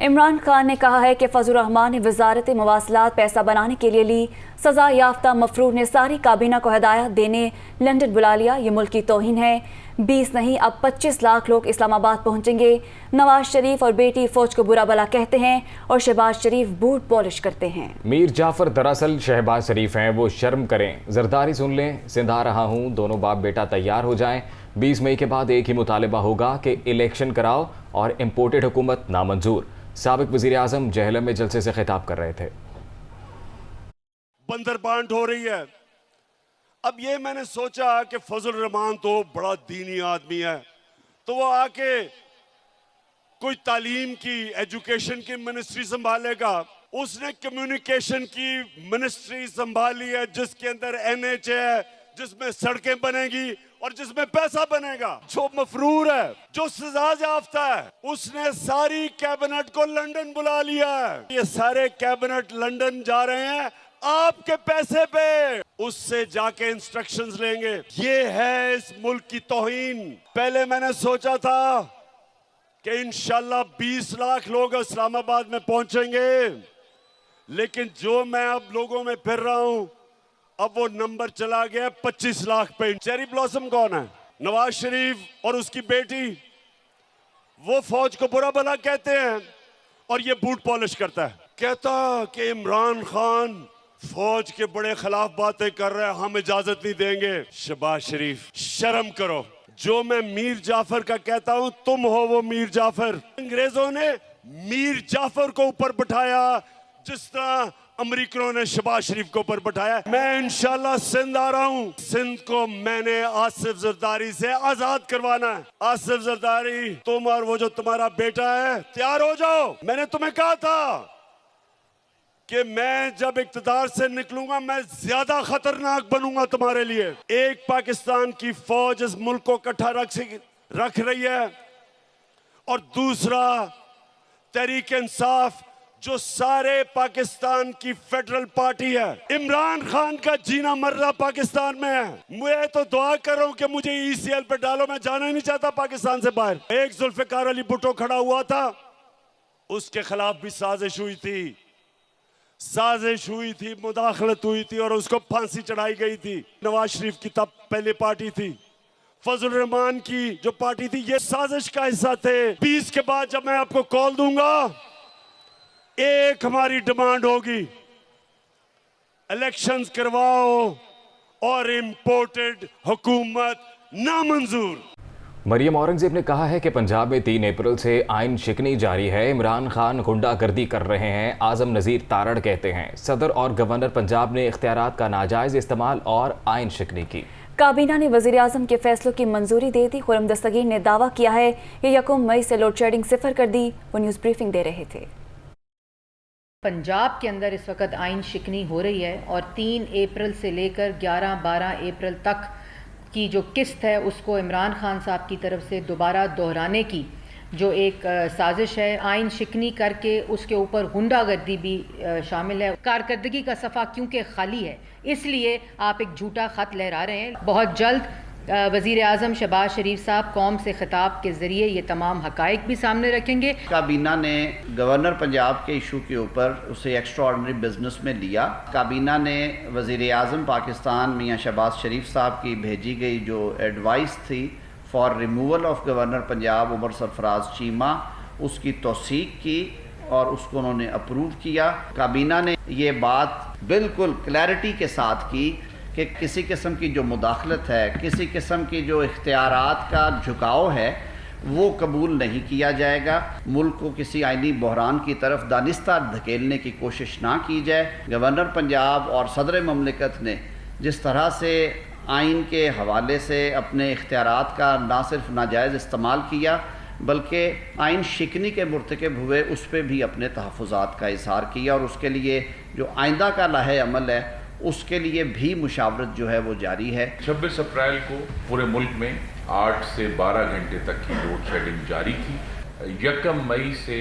عمران خان نے کہا ہے کہ فضل الرحمان نے وزارت مواصلات پیسہ بنانے کے لیے لی، سزا یافتہ مفرور نے ساری کابینہ کو ہدایت دینے لندن بلا لیا، یہ ملک کی توہین ہے۔ 20 نہیں اب 25 لاکھ لوگ اسلام آباد پہنچیں گے۔ نواز شریف اور بیٹی فوج کو برا بلا کہتے ہیں اور شہباز شریف بوٹ پالش کرتے ہیں۔ میر جعفر دراصل شہباز شریف ہیں، وہ شرم کریں۔ زرداری سن لیں، سندھ آ رہا ہوں، دونوں باپ بیٹا تیار ہو جائیں۔ 20 مئی کے بعد ایک ہی مطالبہ ہوگا کہ الیکشن کراؤ اور امپورٹڈ حکومت نامنظور۔ سابق وزیر اعظم جہلم میں جلسے سے خطاب کر رہے تھے۔ بندر بانٹ ہو رہی ہے۔ اب یہ میں نے سوچا کہ فضل الرحمان تو بڑا دینی آدمی ہے، تو وہ آ کے کوئی تعلیم کی ایجوکیشن کی منسٹری سنبھالے گا۔ اس نے کمیونیکیشن کی منسٹری سنبھالی ہے جس کے اندر NH ہے، جس میں سڑکیں بنے گی اور جس میں پیسہ بنے گا۔ جو مفرور ہے، جو سزا یافتہ ہے، اس نے ساری کیبنٹ کو لندن بلا لیا ہے۔ یہ سارے کیبنٹ لندن جا رہے ہیں آپ کے پیسے پہ، اس سے جا کے انسٹرکشنز لیں گے۔ یہ ہے اس ملک کی توہین۔ پہلے میں نے سوچا تھا کہ انشاءاللہ 20 لاکھ لوگ اسلام آباد میں پہنچیں گے، لیکن جو میں اب لوگوں میں پھر رہا ہوں، اب وہ نمبر چلا گیا 25 لاکھ پہ۔ چیری بلاسم کون ہے؟ نواز شریف اور اس کی بیٹی، وہ فوج کو برا بھلا کہتے ہیں اور یہ بوٹ پالش کرتا ہے۔ کہتا کہ عمران خان فوج کے بڑے خلاف باتیں کر رہے ہیں، ہم اجازت نہیں دیں گے۔ شہباز شریف شرم کرو۔ جو میں میر جعفر کا کہتا ہوں، تم ہو وہ میر جعفر۔ انگریزوں نے میر جعفر کو اوپر بٹھایا جس طرح امریکنوں نے شہباز شریف کو اوپر بٹھایا۔ میں انشاءاللہ سندھ آ رہا ہوں، سندھ کو میں نے آصف زرداری سے آزاد کروانا ہے۔ آصف زرداری، تم اور وہ جو تمہارا بیٹا ہے تیار ہو جاؤ۔ میں نے تمہیں کہا تھا کہ میں جب اقتدار سے نکلوں گا میں زیادہ خطرناک بنوں گا تمہارے لیے۔ ایک پاکستان کی فوج اس ملک کو اکٹھا رکھ رہی ہے، اور دوسرا تحریک انصاف جو سارے پاکستان کی فیڈرل پارٹی ہے۔ عمران خان کا جینا مرنا پاکستان میں ہے۔ میں تو دعا کر رہا ہوں کہ مجھے ECL پہ ڈالو، میں جانا ہی نہیں چاہتا پاکستان سے باہر۔ ایک ذوالفقار علی بھٹو کھڑا ہوا تھا، اس کے خلاف بھی سازش ہوئی تھی، مداخلت ہوئی تھی اور اس کو پھانسی چڑھائی گئی تھی۔ نواز شریف کی تب پہلے پارٹی تھی، فضل الرحمان کی جو پارٹی تھی، یہ سازش کا حصہ تھے۔ 20 کے بعد جب میں آپ کو کال دوں گا، ایک ہماری ڈیمانڈ ہوگی، الیکشنز کرواؤ اور امپورٹڈ حکومت نامنظور۔ مریم اورنگزیب نے کہا ہے کہ پنجاب میں 3 اپریل سے آئین شکنی جاری ہے۔ عمران خان غنڈہ گردی کر رہے ہیں، اعظم نذیر تارڑ کہتے ہیں۔ صدر اور گورنر پنجاب نے اختیارات کا ناجائز استعمال اور آئین شکنی کی۔ کابینہ نے وزیر اعظم کے فیصلوں کی منظوری دے دی۔ خرم دستگیر نے دعویٰ کیا ہے کہ 1 مئی سے لوڈ شیڈنگ صفر کر دی، وہ نیوز بریفنگ دے رہے تھے۔ پنجاب کے اندر اس وقت آئین شکنی ہو رہی ہے اور 3 اپریل سے لے کر 11-12 اپریل تک کی جو قسط ہے اس کو عمران خان صاحب کی طرف سے دوبارہ دہرانے کی جو ایک سازش ہے، آئین شکنی کر کے اس کے اوپر غنڈہ گردی بھی شامل ہے۔ کارکردگی کا صفحہ کیونکہ خالی ہے، اس لیے آپ ایک جھوٹا خط لہرا رہے ہیں۔ بہت جلد وزیر اعظم شہباز شریف صاحب قوم سے خطاب کے ذریعے یہ تمام حقائق بھی سامنے رکھیں گے۔ کابینہ نے گورنر پنجاب کے ایشو کے اوپر اسے ایکسٹرا آرڈنری بزنس میں لیا۔ کابینہ نے وزیر اعظم پاکستان میاں شہباز شریف صاحب کی بھیجی گئی جو ایڈوائس تھی for removal of governor Punjab Umar Sarfraz Cheema, اس کی توثیق کی اور اس کو انہوں نے اپروو کیا۔ کابینہ نے یہ بات بالکل کلیئرٹی کے ساتھ کی کہ کسی قسم کی جو مداخلت ہے، کسی قسم کی جو اختیارات کا جھکاؤ ہے، وہ قبول نہیں کیا جائے گا۔ ملک کو کسی آئینی بحران کی طرف دانستہ دھکیلنے کی کوشش نہ کی جائے۔ گورنر پنجاب اور صدر مملکت نے جس طرح سے آئین کے حوالے سے اپنے اختیارات کا نہ صرف ناجائز استعمال کیا بلکہ آئین شکنی کے مرتکب ہوئے، اس پہ بھی اپنے تحفظات کا اظہار کیا، اور اس کے لیے جو آئندہ کا لائحہ عمل ہے اس کے لیے بھی مشاورت جو ہے وہ جاری ہے۔ 26 اپریل کو پورے ملک میں 8 سے 12 گھنٹے تک کی لوڈ شیڈنگ جاری تھی۔ 1 مئی سے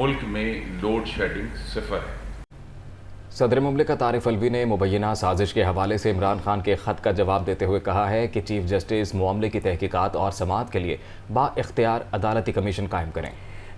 ملک میں لوڈ شیڈنگ صفر ہے۔ صدر مملکت عارف الوی نے مبینہ سازش کے حوالے سے عمران خان کے خط کا جواب دیتے ہوئے کہا ہے کہ چیف جسٹس معاملے کی تحقیقات اور سماعت کے لیے با اختیار عدالتی کمیشن قائم کریں۔